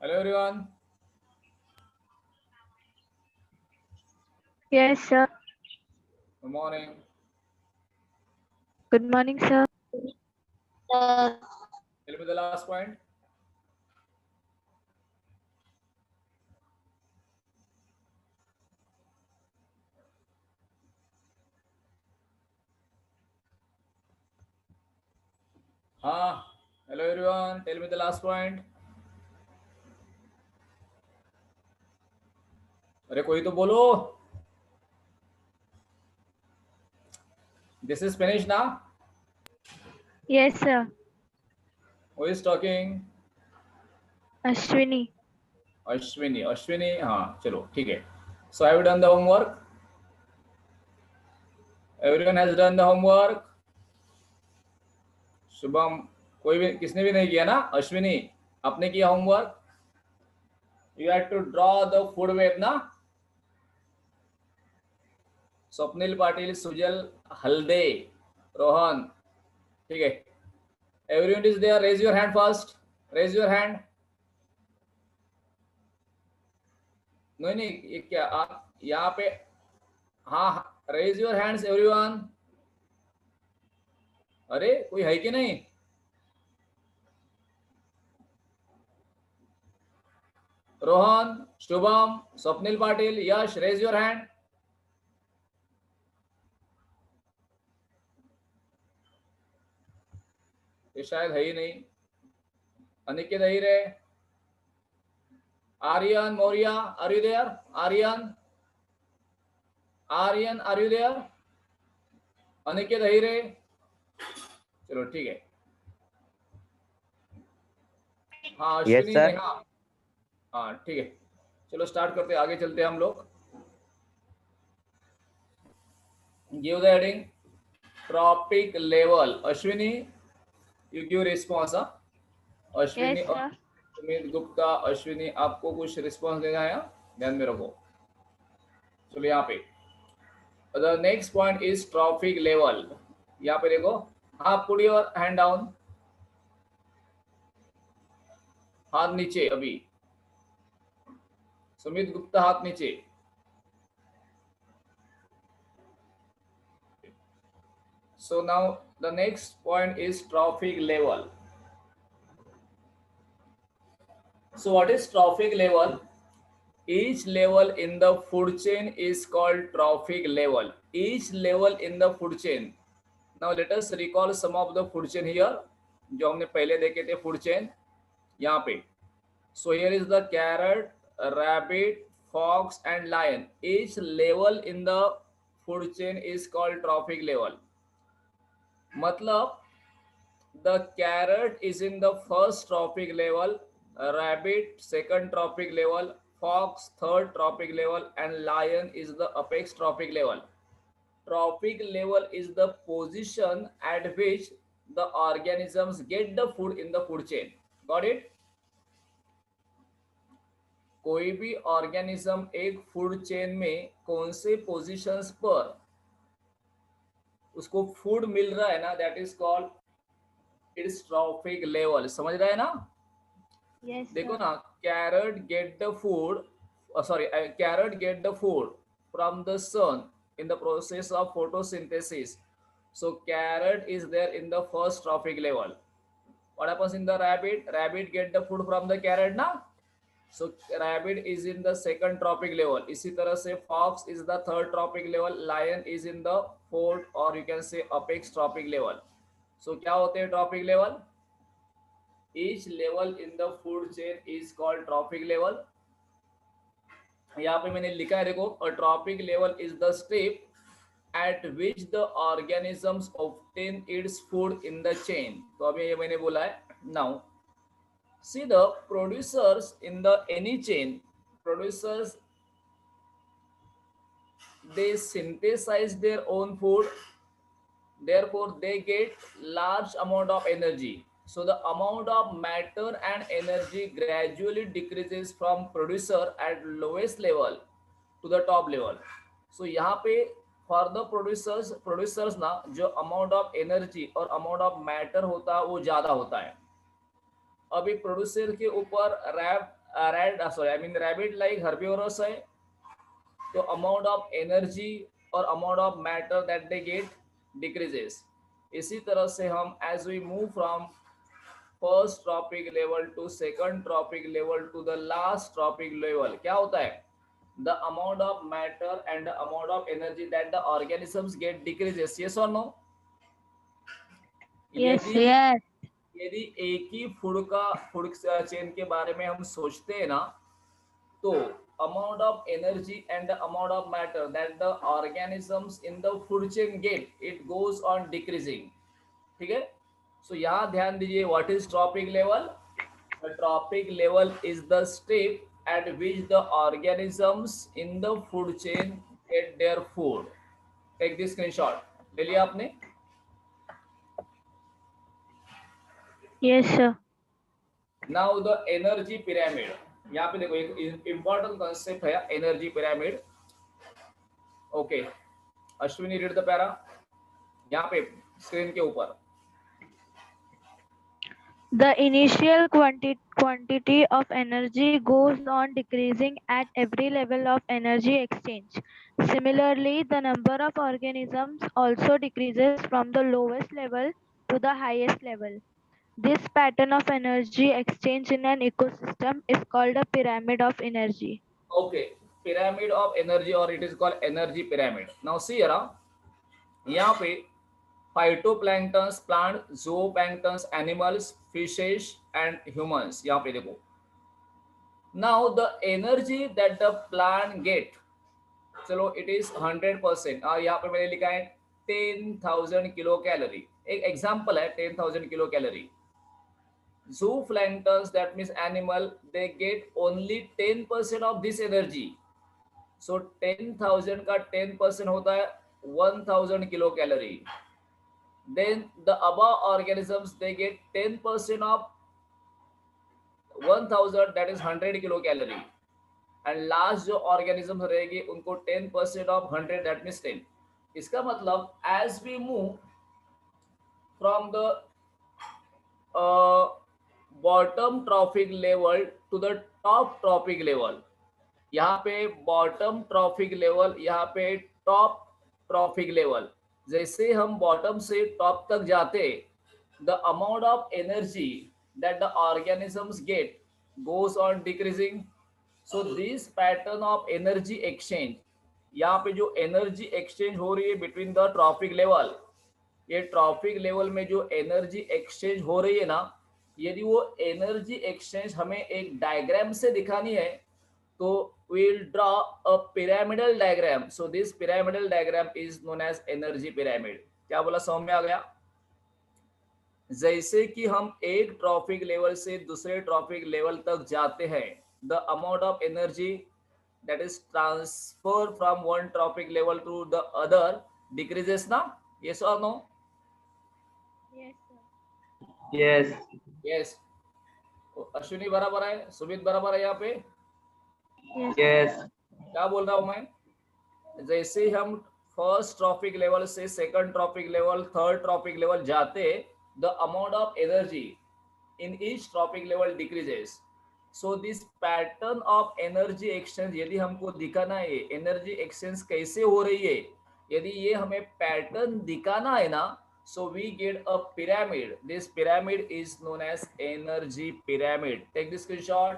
Hello everyone. Yes, sir. Good morning. Good morning, sir. Tell me the last point. Hello everyone. Tell me the last point. अरे कोई तो बोलो. This is finished now. Yes, sir. Who is talking? Ashwini. Ashwini. Ashwini. हाँ चलो ठीक है. So have you done the homework? Everyone has done the homework. Shubham. कोई भी किसने भी नहीं किया ना? अश्विनी आपने किया homework? You had to draw the food web ना? स्वप्निल पाटिल, सुजल, हल्दे, रोहन. ठीक है. Everyone is there. Raise your hand first. Raise your hand. नहीं, ये क्या आप यहाँ पे? हाँ, रेज योर हैंड्स एवरीवन. अरे कोई है कि नहीं? Rohan, Shubham, Swapnil Patil, Yash, raise your hand. ये शायद है ही नहीं. अनिकेत है ही रहे. Aryan Maurya, are you there? Aryan, Aryan, are you there? Aniket है ही रहे. चलो ठीक है. हाँ अश्विनी, sir. नेहा. हाँ ठीक है. चलो स्टार्ट करते हैं, आगे चलते हैं हम लोग. Give the heading trophic level. Ashwini you give response. Ashwini Yes, और sir. सुमित गुप्ता. अश्विनी आपको कुछ रिस्पॉन्स देना है, ध्यान में रखो. चलो यहाँ पे the next point is trophic level. यहाँ पे देखो. हाँ पुट योर हैंड डाउन. हाथ नीचे अभी. सुमित गुप्ता हाथ नीचे. So now the next point is trophic level. So what is trophic level? Each level in the food chain is called trophic level. Each level in the food chain. Now let us recall some of the food chain here. जो हमने पहले देखे थे food chain यहाँ पे. So here is the carrot, rabbit, fox and lion. Each level in the food chain is called trophic level. मतलब the carrot is in the first trophic level, rabbit second trophic level, fox third trophic level and lion is the apex trophic level. Trophic level is the position at which the organisms get the food in the food chain. Got it? कोई भी organism एक food chain में कौन से positions पर उसको food मिल रहा है ना, that is called its trophic level. समझ रहा है ना? Yes, देखो sir. ना, carrot get the food, carrot get the food from the sun in the process of photosynthesis. So carrot is there in the first trophic level. What happens in the rabbit? Rabbit get the food from the carrot ना. So rabbit is in the second trophic level. इसी तरह से fox is the third trophic level, lion is in the fourth or you can say apex trophic level. So क्या होते हैं trophic level? Each level in the food chain is called trophic level. यहाँ पे मैंने लिखा है देखो, a trophic level is the step at which the organisms obtain its food in the chain. तो अभी ये मैंने बोला है. Now see the producers in the any chain. Producers, they synthesize their own food, therefore they get large amount of energy. So the amount of matter and energy gradually decreases from producer at lowest level to the top level. So यहाँ पे for the producers ना, जो amount of energy और amount of matter होता है वो ज्यादा होता है. अभी प्रोड्यूसर के ऊपर rabbit like herbivorous है, तो amount of energy or amount of matter that they get decreases. इसी तरह से हम as we move from first trophic level to second trophic level to the last trophic level, क्या होता है? The amount of matter and the amount of energy that the organisms get decreases. Yes or no? Yes. यदि Yes. यदि एक ही food chain के बारे में हम सोचते हैं ना, तो amount of energy and the amount of matter that the organisms in the food chain get, it goes on decreasing. ठीक है? So यहाँ ध्यान दीजिए, what is trophic level? The trophic level is the step at which the organisms in the food chain get their food. Take this screenshot. ले लिया आपने? Yes, sir. Now the energy pyramid. यहाँ पे देखो एक important concept है energy pyramid. Okay. Ashwini read the para. यहाँ पे स्क्रीन के ऊपर. The initial quantity of energy goes on decreasing at every level of energy exchange. Similarly, the number of organisms also decreases from the lowest level to the highest level. This pattern of energy exchange in an ecosystem is called a pyramid of energy. Okay. Pyramid of energy, or it is called energy pyramid. Now see here. यहाँ पे phytoplanktons, plant, zooplanktons, animals, fishes and humans. यहाँ पे देखो. Now the energy that the plant get, चलो it is 100%, और यहाँ पे मैंने लिखा है 10,000 किलो कैलोरी. एक एग्जांपल है 10,000 kilo calorie. Zooplanktons, that means animal, they get only 10% of this energy. So 10,000 का 10% होता है 1,000 kilo calorie. Then the above organisms, they get 10% of 1,000, that is 100 kilo calorie. And last जो organism रहेगी उनको 10% of 100, that means 10. इसका मतलब as we move from the bottom trophic level to the top trophic level, यहाँ पे bottom trophic level, यहाँ पे top trophic level, जैसे हम बॉटम से टॉप तक जाते, the amount of energy that the organisms get goes on decreasing. So this pattern of energy exchange, यहाँ पे जो एनर्जी एक्सचेंज हो रही है बिटवीन द ट्रॉफिक लेवल, ये ट्रॉफिक लेवल में जो एनर्जी एक्सचेंज हो रही है ना, यदि वो एनर्जी एक्सचेंज हमें एक डायग्राम से दिखानी है, तो we'll draw a pyramidal diagram. So this pyramidal diagram is known as energy pyramid. क्या बोला, समझ में आ गया? जैसे कि हम एक ट्रॉफिक लेवल से दूसरे ट्रॉफिक लेवल तक जाते हैं, the amount of energy that is transferred from one trophic level to the other decreases ना? Yes or no? Yes, sir. Yes. Yes. Ashwini बराबर है, सुमित बराबर है यहाँ पे? Yes. Yes. क्या बोल रहा हूँ मैं? जैसे हम फर्स्ट ट्रॉफिक लेवल से second trophic level, third trophic level जाते, the amount of energy in each trophic level decreases. So this pattern of energy exchange, यदि हमको दिखाना है एनर्जी एक्सचेंज कैसे हो रही है, यदि ये हमें पैटर्न दिखाना है ना, so we get a pyramid. This pyramid is known as energy pyramid. Take this screenshot.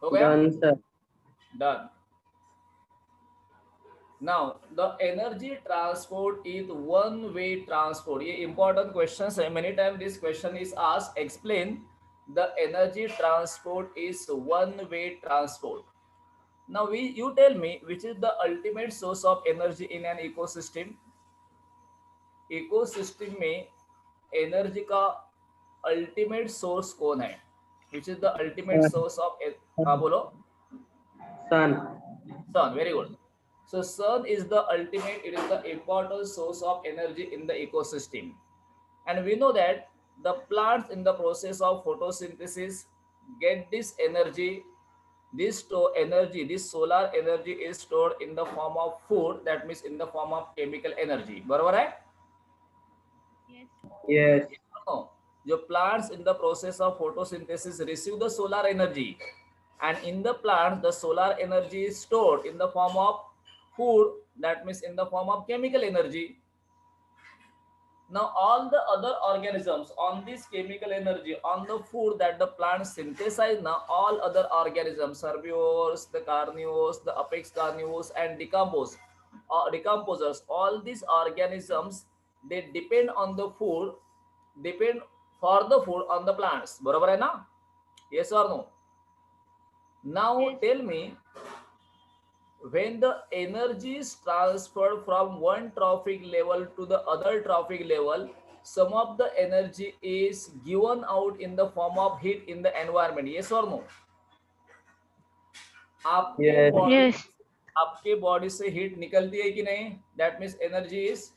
हो गया? Done, sir. Done. Now the energy transport is one-way transport. ये important questions है. Many times this question is asked. Explain the energy transport is one-way transport. Now you tell me which is the ultimate source of energy in an ecosystem. Ecosystem में energy का ultimate source कौन है? Which is the ultimate source of? हाँ बोलो. Sun. Sun. Very good. So sun is the ultimate, it is the important source of energy in the ecosystem. And we know that the plants in the process of photosynthesis get this energy, this energy, this solar energy is stored in the form of food, that means in the form of chemical energy. बरोबर है? Yes, Yes. No, जो plants in the process of photosynthesis receive the solar energy, and in the plant the solar energy is stored in the form of food, that means in the form of chemical energy. Now all the other organisms on this chemical energy, on the food that the plant synthesize, now all other organisms, herbivores, the carnivores, the apex carnivores, and decomposers, all these organisms, they depend on the food, depend for the food on the plants. बरोबर है ना? Yes or no? Now Yes. tell me, when the energy is transferred from one trophic level to the other trophic level, some of the energy is given out in the form of heat in the environment. Yes or no? आपके Yes. Body Yes. आपके body से heat निकलती है कि नहीं? That means energy is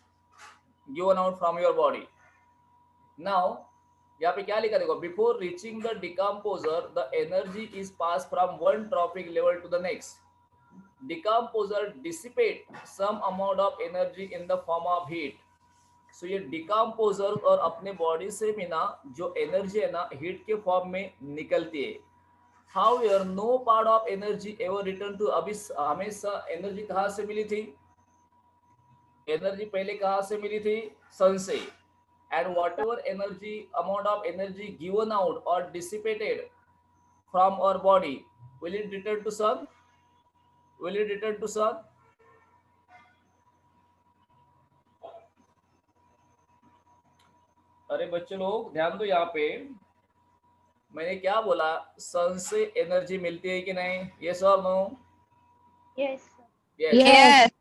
given out from your body. Now यहाँ पे क्या लिखा देखो, before reaching the decomposer the energy is passed from one trophic level to the next. Decomposer dissipate some amount of energy in the form of heat. So ये decomposer और अपने body से भी ना जो एनर्जी है ना हीट के फॉर्म में निकलती है. However, no part of energy ever return to. अभी हमेशा एनर्जी कहाँ से मिली थी? एनर्जी पहले कहाँ से मिली थी? सन से. And whatever energy, amount of energy given out or dissipated from our body, will it return to sun? Will it return to sun? अरे बच्चे लोग ध्यान दो, यहाँ पे मैंने क्या बोला, सन से एनर्जी मिलती है कि नहीं? यस और नो? Yes. यस. Yes.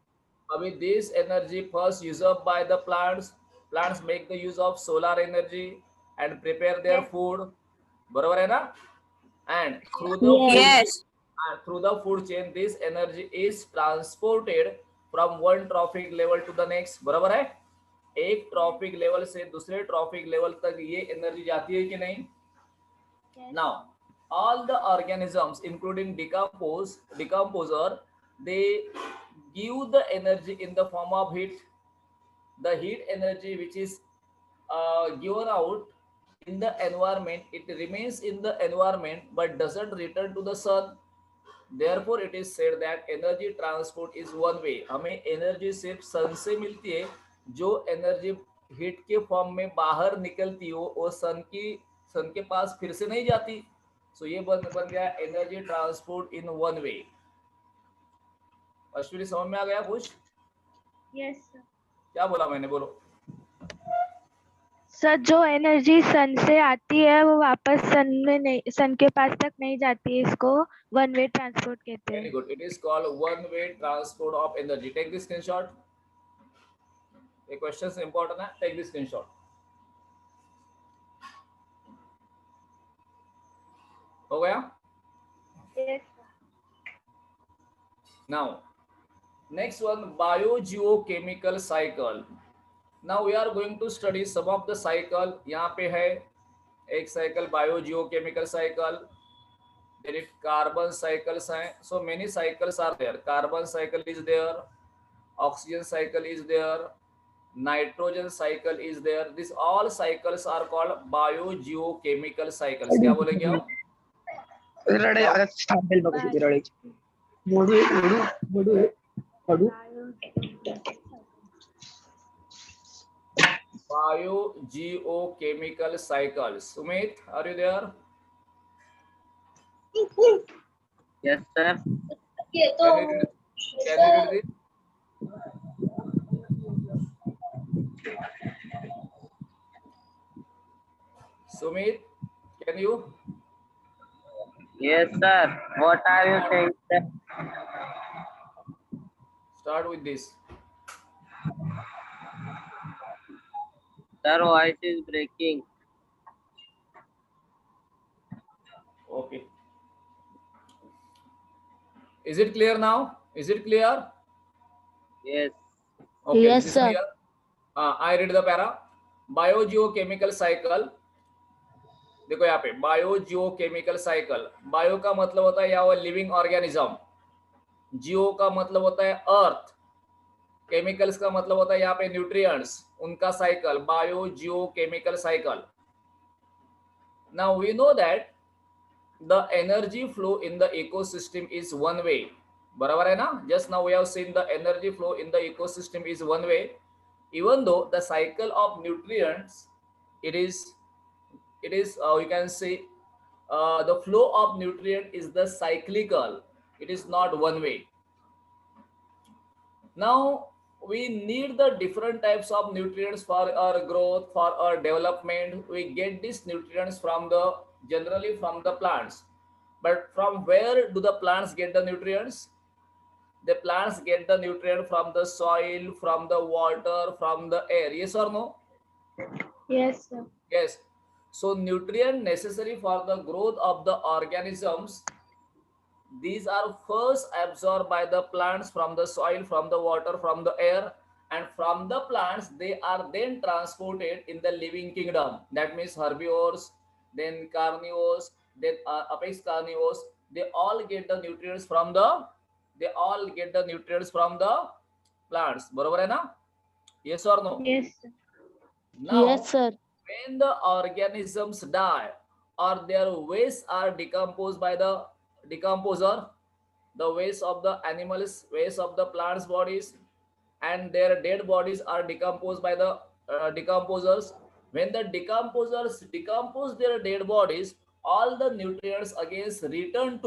अभी this energy first use up by the plants make the use of solar energy and prepare their Yes. Food. बरोबर है ना? And Yes. through the food chain this energy is transported from one trophic level to the next. बराबर है? एक trophic level से दूसरे trophic level तक ये एनर्जी जाती है कि नहीं? Yes. Now all the organisms including decomposer, they give the energy in the form of heat. The heat energy which is given out in the environment, it remains in the environment but doesn't return to the sun. Therefore it is said that energy transport is one way. हमें energy सिर्फ सन से मिलती है. जो energy heat के form में बाहर निकलती हो वो सन के पास फिर से नहीं जाती. सो ये बन गया energy transport in one way. Ashwini समझ में आ गया कुछ? Yes, sir. क्या बोला मैंने? बोलो. सर जो एनर्जी सन से आती है वो वापस सन में नहीं, सन के पास तक नहीं जाती है, इसको वन वे ट्रांसपोर्ट कहते Very हैं. good. It is called one way transport of energy. Take this screenshot. ये क्वेश्चन इंपॉर्टेंट है. Take this screenshot. हो गया? Yes. Now next one, biogeochemical cycle. Now we are going to study some of the cycle. यहाँ पे है एक cycle biogeochemical cycle. There is carbon cycles हैं. So many cycles are there. Carbon cycle is there. Oxygen cycle is there. Nitrogen cycle is there. These all cycles are called biogeochemical cycles. क्या बोलेंगे आप? Biogeochemical cycles. Sumit, are you there? Yes, sir. Can you read this? Sumit, can you? Yes, sir. What are you saying, sir? Start with this. Sir, voice is breaking. Okay. Is it clear now? Is it clear? Yes. Okay, Yes, this is sir. clear. I read the para. Biogeochemical cycle. देखो यहाँ पे biogeochemical cycle. Bio का मतलब होता है या वो living organism. जियो का मतलब होता है अर्थ. केमिकल्स का मतलब होता है यहाँ पे न्यूट्रिएंट्स, उनका cycle, biogeochemical cycle. Now we know that the energy flow in the ecosystem is one way. बराबर है ना? Just now we have seen the energy flow in the ecosystem is one way. Even though the cycle of nutrients, it is you can say the flow of nutrient is the cyclical. It is not one way. Now we need the different types of nutrients for our growth, for our development. We get these nutrients from the generally from the plants. But from where do the plants get the nutrients? The plants get the nutrient from the soil, from the water, from the air. Yes or no? Yes, sir. Yes. So nutrient necessary for the growth of the organisms, these are first absorbed by the plants from the soil, from the water, from the air, and from the plants they are then transported in the living kingdom. That means herbivores, then carnivores, then apex carnivores. They all get the nutrients from the plants. बरोबर है ना? Yes or no? Yes, sir. Now, Yes, sir. when the organisms die or their waste are decomposed by the decomposer, the waste of the animals, waste of the plants bodies, and their dead bodies are decomposed by the decomposers. When the decomposers decompose their dead bodies, all the nutrients again return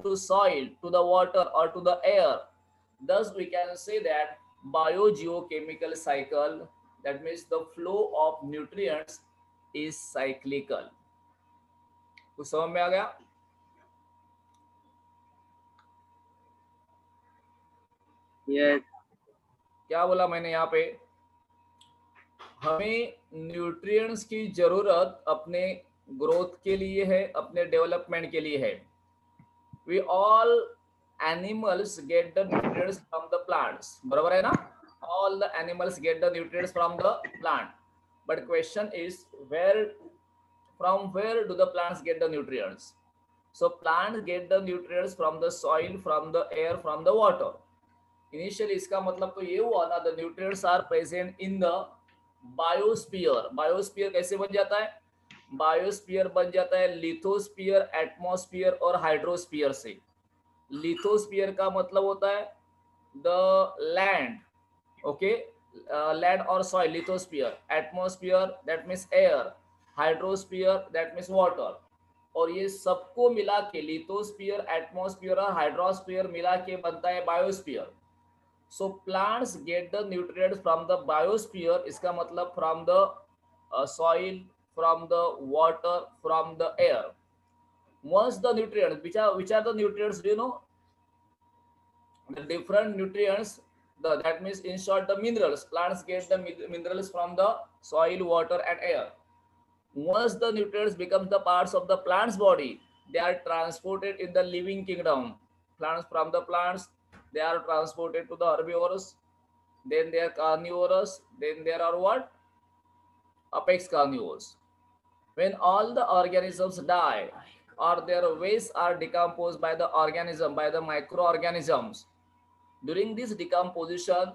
to soil, to the water, or to the air. Thus we can say that biogeochemical cycle, that means the flow of nutrients is cyclical. कुछ समझ में आ गया? Yes. क्या बोला मैंने यहाँ पे? हमें न्यूट्रिएंट्स की जरूरत अपने ग्रोथ के लिए है, अपने डेवलपमेंट के लिए है. We all animals get the nutrients from the plants. बराबर है ना? All the animals get the nutrients from the plant. But question is, from where do the plants get the nutrients? So plants get the nutrients from the soil, from the air, from the water. Initially इसका मतलब तो ये हुआ ना, the nutrients are present in the biosphere. Biosphere कैसे बन जाता है? Biosphere बन जाता है लिथोस्फीयर, एटमॉस्फेयर और हाइड्रोस्फीयर से. लिथोस्फीयर का मतलब होता है the land, okay, land or soil, lithosphere. Atmosphere, that means air. Hydrosphere, that means water. और ये सबको मिला के लिथोस्फीयर, एटमॉस्फेयर और हाइड्रोस्फीयर मिला के बनता है biosphere. So plants gate the nutrients from the biosphere. इसका मतलब from the soil, from the water, from the air. Once the nutrients, which are the nutrients, do you know? The different nutrients, that means in short the minerals. Plants get the minerals from the soil, water and air. Once the nutrients becomes the parts of the plant's body, they are transported in the living kingdom. From the plants they are transported to the herbivores, then they are carnivores, then there are what? Apex carnivores. When all the organisms die or their waste are decomposed by the organism, by the microorganisms, during this decomposition,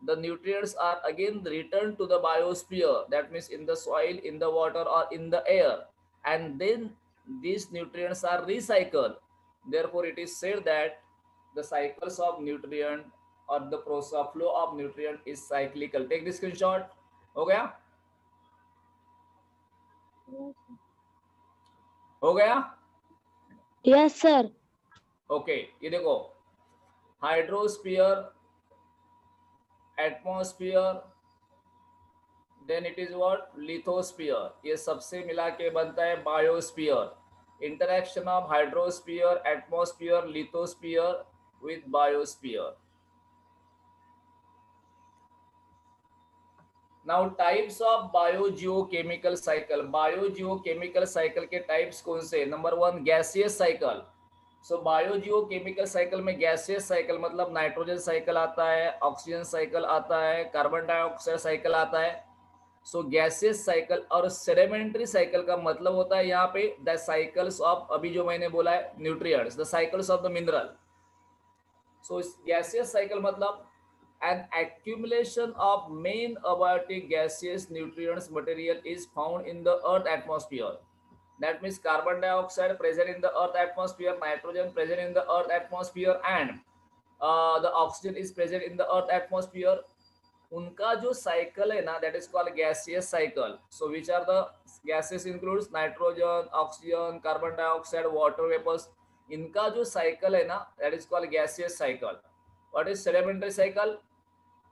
the nutrients are again returned to the biosphere, that means in the soil, in the water or in the air, and then these nutrients are recycled. Therefore, it is said that the cycles of nutrient or the process of flow of nutrient is cyclical. Take this screenshot. हो गया? हो गया? Yes, sir. Okay, ये देखो, hydrosphere, atmosphere, then it is what? Lithosphere. ये सबसे मिला के बनता है biosphere. Interaction of hydrosphere, atmosphere, lithosphere with biosphere. Now types of biogeochemical cycle. Biogeochemical cycle के types कौन से? Number 1 gaseous cycle. So biogeochemical cycle में gaseous cycle मतलब नाइट्रोजन साइकिल आता है, ऑक्सीजन साइकिल आता है, कार्बन डाइऑक्साइड साइकिल आता है. सो गैसियस साइकिल और सेडिमेंट्री साइकिल का मतलब होता है यहाँ पे द साइकिल्स ऑफ, अभी जो मैंने बोला है nutrients, the cycles of the mineral. So gaseous cycle मतलब an accumulation of main abiotic gaseous nutrients material is found in the earth atmosphere. That means carbon dioxide present in the earth atmosphere, nitrogen present in the earth atmosphere, and the oxygen is present in the earth atmosphere. उनका जो cycle है ना, that is called gaseous cycle. So which are the gases includes nitrogen, oxygen, carbon dioxide, water vapors. इनका जो cycle है ना, that is called gaseous cycle. What is sedimentary cycle?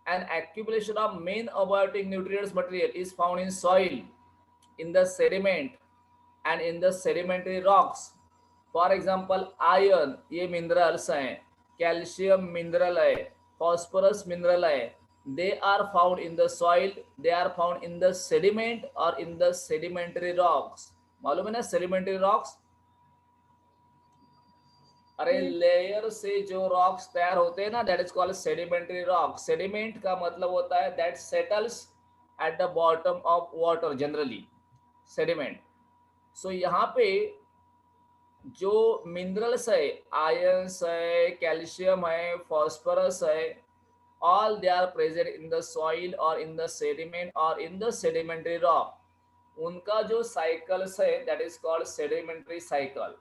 An accumulation of main abiotic nutrients material is found in soil, in the sediment, and in the sedimentary rocks. For example, iron ये minerals हैं, calcium mineral है, phosphorus mineral है. They are found in the soil, they are found in the sediment or in the sedimentary rocks. मालूम है ना sedimentary rocks? अरे layer से जो रॉक्स तैयार होते हैं ना, that is called sedimentary rock. Sediment का मतलब होता है that settles at the bottom of water, generally sediment. So यहाँ पे जो मिनरल्स है, आयंस है, कैल्शियम है, फॉस्फोरस है, all they are present in the soil और इन द सेडिमेंट और इन द सेडिमेंटरी रॉक. उनका जो साइकिल्स है that is called sedimentary cycle.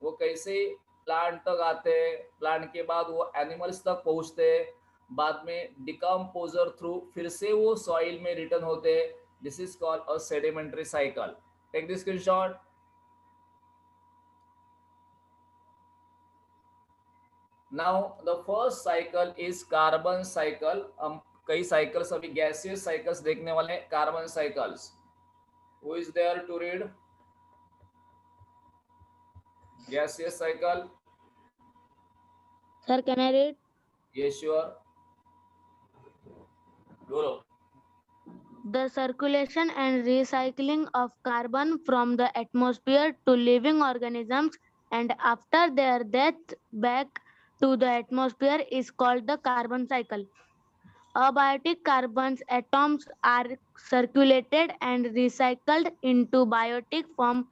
वो कैसे प्लांट तक आते हैं, प्लांट के बाद वो एनिमल्स तक पहुंचते हैं, बाद में डिकम्पोजर थ्रू फिर से वो सॉइल में रिटर्न होते हैं. This is called a sedimentary cycle. Take this screenshot. Now the first cycle is carbon cycle. हम कई साइकिल्स अभी गैसियस साइकिल्स देखने वाले हैं. Carbon cycles. Who is there to read gaseous cycle? Sir, can I read? Yes, sure. Go. The circulation and recycling of carbon from the atmosphere to living organisms and after their death back to the atmosphere is called the carbon cycle. Abiotic carbon atoms are circulated and recycled into biotic form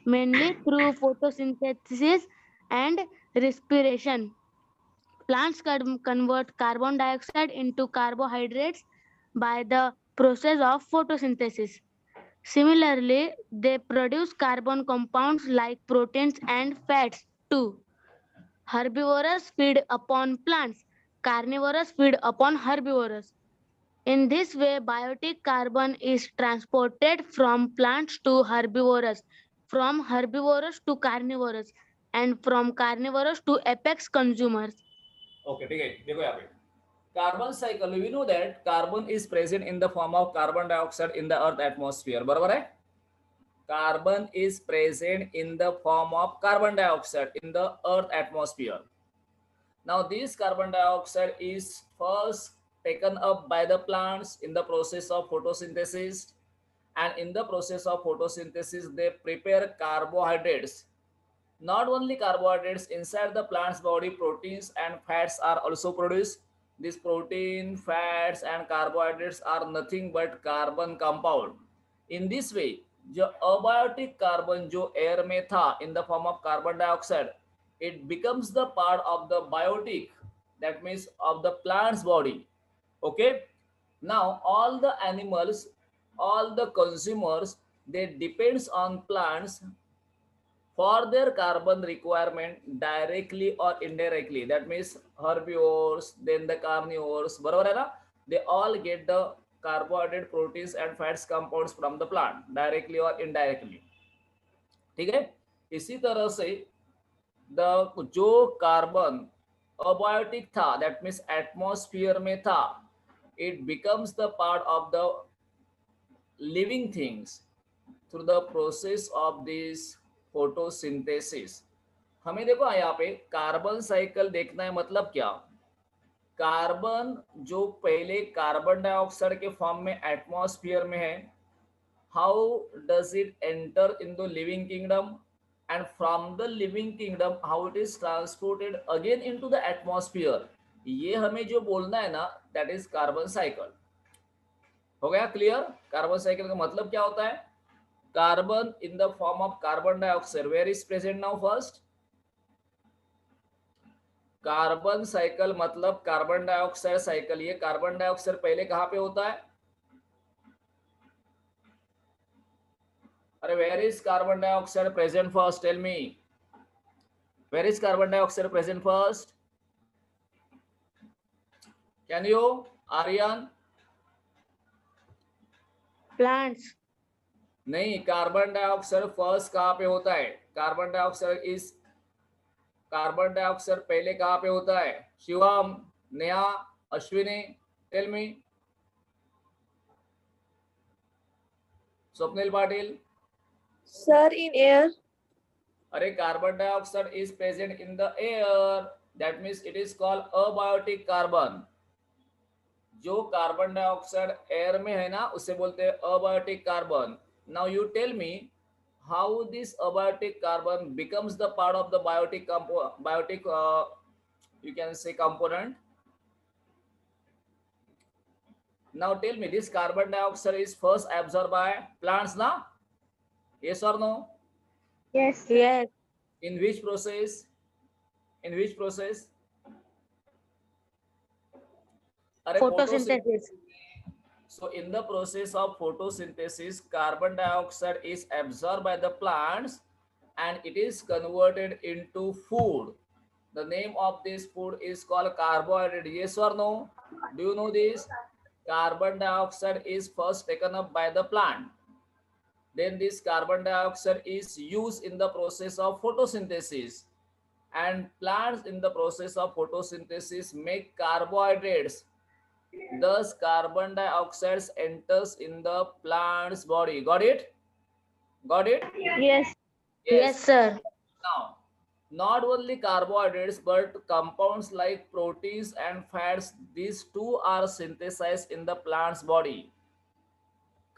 mainly through photosynthesis and respiration. Plants convert carbon dioxide into carbohydrates by the process of photosynthesis. Similarly, they produce carbon compounds like proteins and fats too. Herbivorous feed upon plants, carnivorous feed upon herbivorous. In this way, biotic carbon is transported from plants to herbivorous, from herbivorous to carnivorous, and from carnivorous to apex consumers. Okay, ठीक है. देखो यहाँ पे carbon cycle. We know that carbon is present in the form of carbon dioxide in the earth atmosphere. बराबर है. Carbon is present in the form of carbon dioxide in the earth atmosphere. Now this carbon dioxide is first taken up by the plants in the process of photosynthesis, and in the process of photosynthesis they prepare carbohydrates. Not only carbohydrates, inside the plant's body proteins and fats are also produced. These protein, fats and carbohydrates are nothing but carbon compound. In this way, जो abiotic carbon जो air में था in the form of carbon dioxide, it becomes the part of the biotic, that means of the plant's body. Okay, now all the animals, all the consumers, they depends on plants for their carbon requirement directly or indirectly. That means herbivores, then the carnivores, बराबर है ना, they all get the carbohydrate, proteins and fats compounds from the plant directly or indirectly. ठीक है. इसी तरह से जो carbon abiotic था, दैट मीन्स एटमॉस्फेयर में था, it becomes the part of the living things through the process of this photosynthesis. हमें देखो यहाँ पे कार्बन साइकिल देखना है. मतलब क्या, कार्बन जो पहले कार्बन डाइऑक्साइड के फॉर्म में एटमॉस्फेयर में है, how does it enter in the living kingdom, and from the living kingdom how it is transported again into the atmosphere. ये हमें जो बोलना है ना, that is carbon cycle. हो गया क्लियर? कार्बन साइकिल का मतलब क्या होता है? Carbon in the form of carbon dioxide, where is present now first? Carbon cycle मतलब कार्बन डाइऑक्साइड साइकिल। ये कार्बन डाइऑक्साइड पहले कहाँ पे होता है? अरे where is carbon dioxide present first? Tell me, where is carbon dioxide present first? Can you, Aryan? Plants. नहीं, carbon dioxide first कहाँ पे होता है? कार्बन डाइऑक्साइड पहले कहाँ पे होता है? Shivam, Neha, Ashwini, tell me. Swapnil Patil? Sir, in air. अरे carbon dioxide is present in the air, that means it is called abiotic carbon. जो कार्बन डाइऑक्साइड एयर में है ना, उसे बोलते हैं abiotic carbon. Now you tell me how this abiotic carbon becomes the part of the biotic you can say component. Now tell me, this carbon dioxide is first absorbed by plants na? Yes or no? Yes. Yes. In which process? In which process? Are Photosynthesis. So in the process of photosynthesis, carbon dioxide is absorbed by the plants and it is converted into food. The name of this food is called carbohydrate. Yes or no? Do you know this? Carbon dioxide is first taken up by the plant. Then this carbon dioxide is used in the process of photosynthesis. And plants in the process of photosynthesis make carbohydrates. Thus, carbon dioxide enters in the plant's body. Got it? Got it? Yes. Yes, sir. Now, not only carbohydrates, but compounds like proteins and fats, these two are synthesized in the plant's body.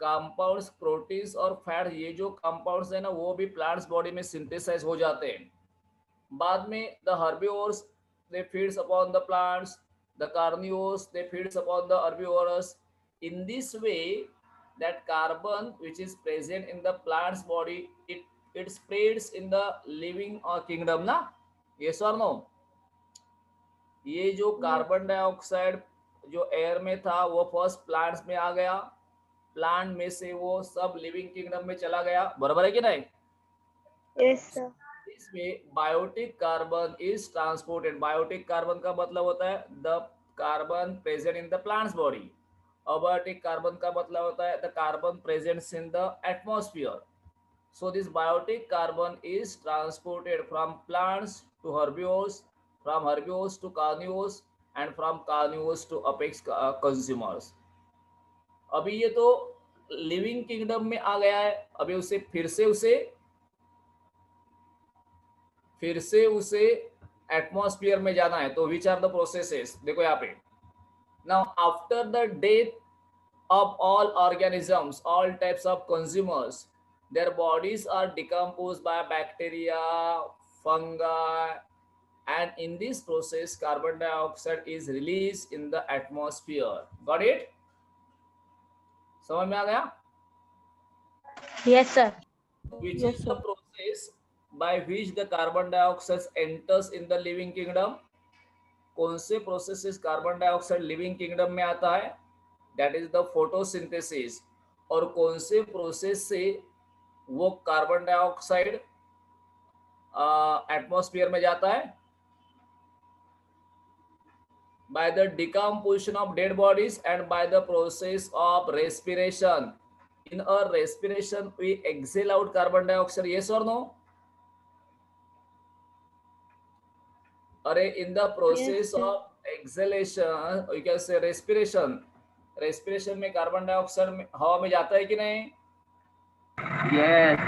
Compounds, proteins और fat, ये जो compounds है ना, वो भी plants body में synthesize हो जाते हैं। बाद में the herbivores they feeds upon the plants, the carnivores they feeds upon the herbivores. In this way, that carbon which is present in the plant's body, it spreads in the living kingdom ना? Yes or no? ये जो carbon dioxide जो air में था वो first plants में आ गया, plant में से वो सब लिविंग किंगडम में चला गया, बराबर है कि नहीं? Yes, sir. इसमें biotic carbon is transported. Biotic carbon का मतलब होता है the carbon present in the plants body. Abiotic carbon का मतलब होता है the carbon presents in the atmosphere. So this biotic carbon is transported from plants to herbivores, from herbivores to carnivores, and from carnivores to apex consumers. अभी ये तो living kingdom में आ गया है, अभी उसे फिर से उसे एटमॉस्फेयर में जाना है। तो विच आर द प्रोसेसेस? देखो यहाँ पे, now after the death of all organisms, all types of consumers, their bodies are decomposed by bacteria, fungi, and in this process carbon dioxide is released in the atmosphere. Got it? समझ में आ गया? Yes, sir. Which Yes, is sir. the process by which the carbon dioxide enters in the living kingdom? कौन से process carbon dioxide living kingdom में आता है? That is the photosynthesis. और कौन से प्रोसेस से वो कार्बन डाइऑक्साइड एटमॉस्फेयर में जाता है? By the decomposition of dead bodies and by the process of respiration. In a respiration we exhale out carbon dioxide. Yes और नो? अरे in the process of exhalation you can say respiration में carbon dioxide हवा में जाता है कि नहीं? Yes.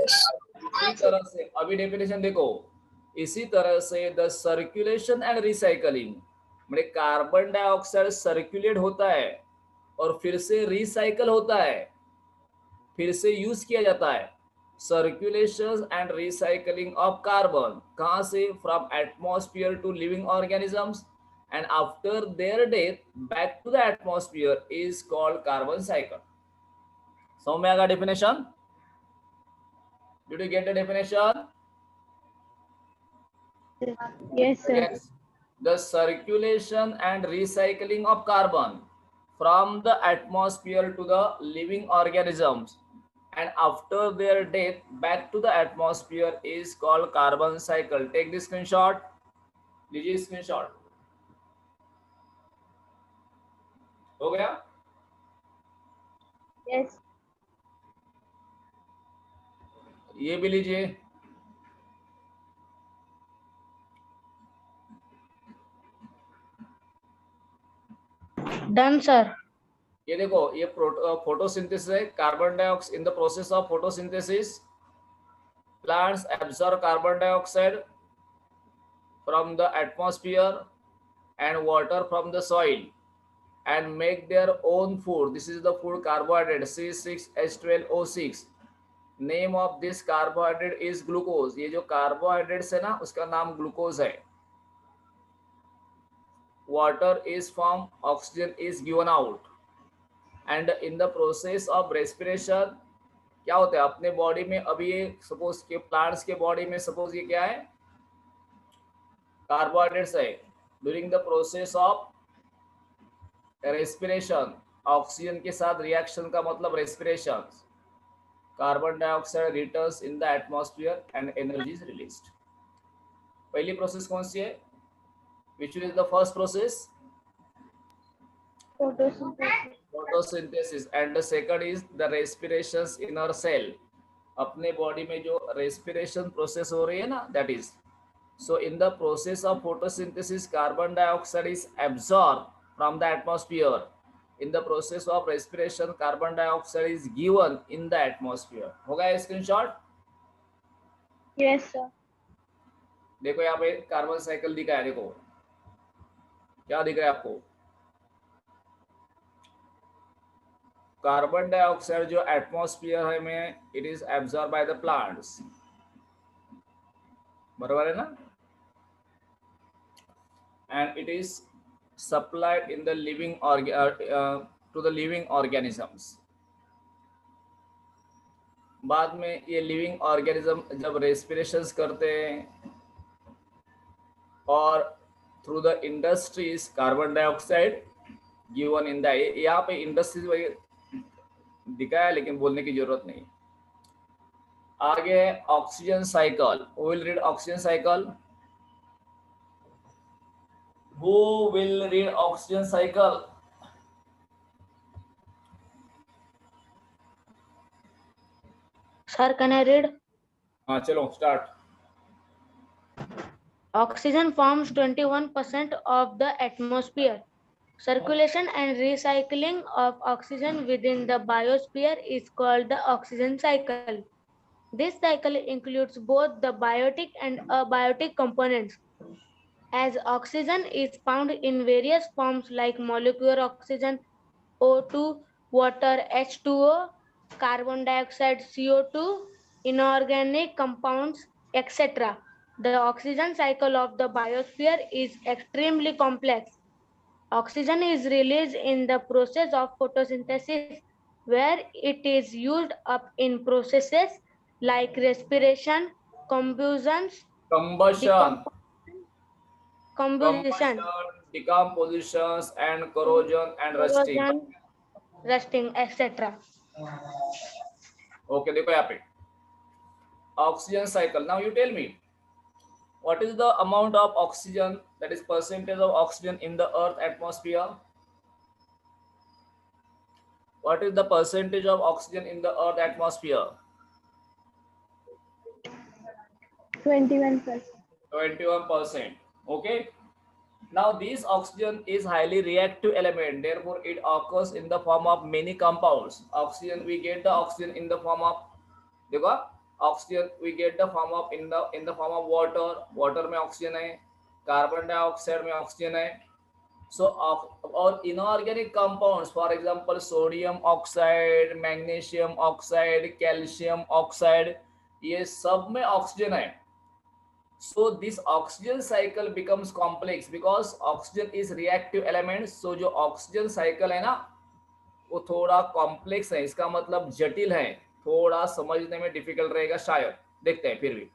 इसी तरह से अभी डेफिनेशन देखो, इसी तरह से द सर्कुलेशन एंड रिसाइकलिंग, मतलब कार्बन डाइऑक्साइड सर्कुलेट होता है और फिर से रिसाइकल होता है, फिर से यूज किया जाता है। Circulation and recycling of carbon, कहाँ से? From atmosphere to living organisms and after their death back to the atmosphere is called carbon cycle. So में आगा definition? Did you get the definition? Yes, sir. Yes, the circulation and recycling of carbon from the atmosphere to the living organisms and after their death back to the atmosphere is called carbon cycle. Take this screenshot. लीजिए screenshot. हो गया? Yes. ये भी लीजिए. Done, sir. ये देखो, ये photosynthesis है. Carbon dioxide in the process of photosynthesis plants absorb carbon dioxide from the atmosphere and water from the soil and make their own food. This is the food carbohydrate C6H12O6. Name of this carbohydrate is glucose. ये जो carbohydrates है ना, उसका नाम glucose है. Water is formed, oxygen is given out, and in the process of respiration क्या होता है अपने बॉडी में. अभी ये सपोज के प्लांट्स के बॉडी में सपोज ये क्या है, कार्बोहाइड्रेट्स है. During the process of respiration oxygen के साथ रिएक्शन का मतलब respiration, carbon dioxide returns in the atmosphere and energy is released. पहली प्रोसेस कौन सी है? Which is the first process? Photosynthesis. photosynthesis and the second is the respirations in our cell. अपने body में जो respiration process हो रही है ना, that is. So in the process of photosynthesis carbon dioxide is absorbed from the atmosphere. In the process of respiration carbon dioxide is given in the atmosphere. हो गया screenshot? Yes, sir. देखो यहाँ पे carbon cycle दिखा है. देखो क्या दिख रहा है आपको? कार्बन डाइऑक्साइड जो एटमॉस्फेयर है में it is absorb by the plants. बराबर है ना? And it is supplied in the living to the living organisms. बाद में ये लिविंग ऑर्गेनिज्म जब रेस्पिरेशंस करते हैं और through the industries carbon dioxide given in the, यहाँ पे इंडस्ट्रीज दिखाया है लेकिन बोलने की जरूरत नहीं. आगे है oxygen cycle. Who will read oxygen cycle? Who will read oxygen cycle? Sir, can I read? हाँ चलो start. Oxygen forms 21% of the atmosphere. Circulation and recycling of oxygen within the biosphere is called the oxygen cycle. This cycle includes both the biotic and abiotic components. As oxygen is found in various forms like molecular oxygen, O2, water, H2O, carbon dioxide, CO2, inorganic compounds, etc. The oxygen cycle of the biosphere is extremely complex. Oxygen is released in the process of photosynthesis, where it is used up in processes like respiration, combustions, decompositions and corrosion and rusting. etc. Okay, देखो यहाँ पे oxygen cycle. Now you tell me, what is the amount of oxygen, that is percentage of oxygen in the earth atmosphere? What is the percentage of oxygen in the earth atmosphere? 21%. 21%. Okay. Now this oxygen is highly reactive element, therefore it occurs in the form of many compounds. Oxygen, we get the oxygen in the form of, देखो oxygen we get the form of in the form of water. Water में oxygen है, carbon dioxide में oxygen है. So और inorganic compounds for example sodium oxide, magnesium oxide, calcium oxide, ये सब में oxygen है. So this oxygen cycle becomes complex because oxygen is reactive element. So जो ऑक्सीजन साइकिल है ना वो थोड़ा कॉम्प्लेक्स है, इसका मतलब जटिल है, थोड़ा समझने में डिफिकल्ट रहेगा शायद. देखते हैं फिर भी.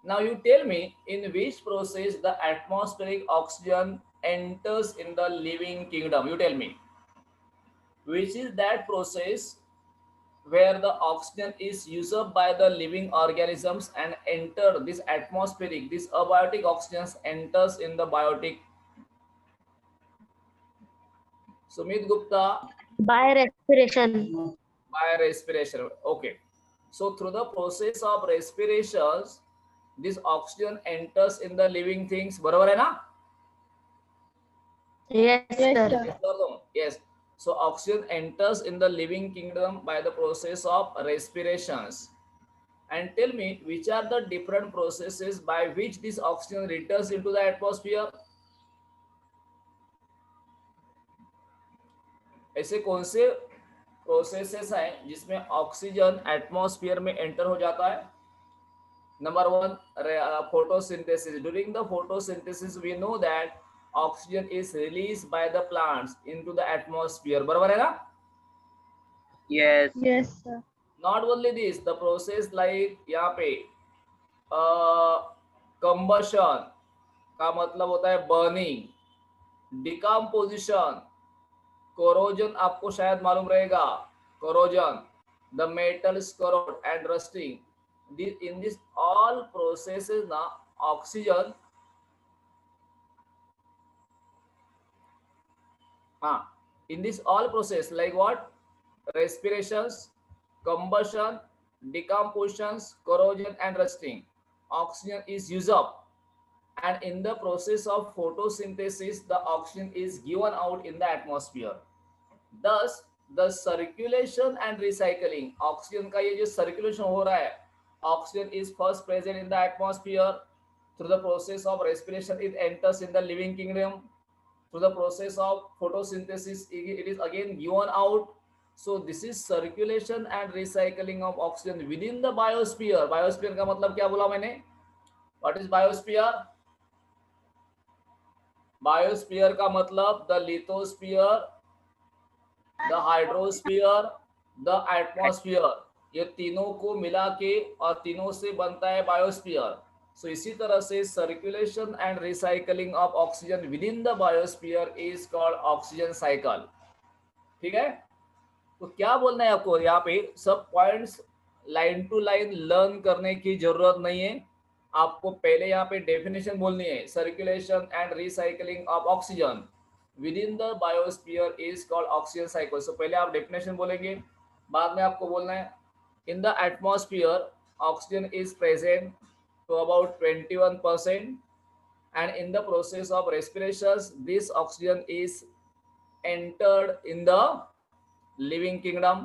Now you tell me in which process the atmospheric oxygen enters in the living kingdom. You tell me which is that process where the oxygen is used up by the living organisms and enter this atmospheric, this abiotic oxygen enters in the biotic. Sumit Gupta. By respiration. By respiration. Okay. So through the process of respirations, this oxygen enters in the living things. बरोबर है ना? Yes, Yes, sir. sir. Yes or no? Yes. So oxygen enters in the living kingdom by the process of respirations. And tell me which are the different processes by which this oxygen returns into the atmosphere? ऐसे कौन से processes हैं जिसमें oxygen atmosphere में enter हो जाता है? Number one, photosynthesis. During the photosynthesis, we know that oxygen is released by the plants into the atmosphere. बराबर है ना? Yes. Yes, sir. Not only this, the process like यहाँ पे combustion का मतलब होता है burning, decomposition, corrosion आपको शायद मालूम रहेगा, corrosion, the metals corrode and rusting. In this all processes na oxygen in this all process like what? Respirations, combustion, decompositions, corrosion and rusting, oxygen is used up, and in the process of photosynthesis the oxygen is given out in the atmosphere. Thus the circulation and recycling, oxygen का ये जो circulation हो रहा है, oxygen is first present in the atmosphere. Through the process of respiration it enters in the living kingdom. Through the process of photosynthesis it is again given out. So this is circulation and recycling of oxygen within the biosphere. Biosphere का मतलब क्या बोला मैंने? What is biosphere? Biosphere का मतलब the lithosphere, the hydrosphere, the atmosphere, ये तीनों को मिला के और तीनों से बनता है बायोस्फीयर. सो इसी तरह से circulation and recycling of oxygen with in the biosphere is called oxygen cycle. ठीक है, तो क्या बोलना है आपको यहाँ पे? सब points line to line learn करने की जरूरत नहीं है, आपको पहले यहाँ पे डेफिनेशन बोलनी है. Circulation and recycling of oxygen with in the biosphere is called oxygen cycle. So पहले आप डेफिनेशन बोलेंगे, बाद में आपको बोलना है in the atmosphere oxygen is present to about 21%, and in the process of respirations this oxygen is entered in the living kingdom.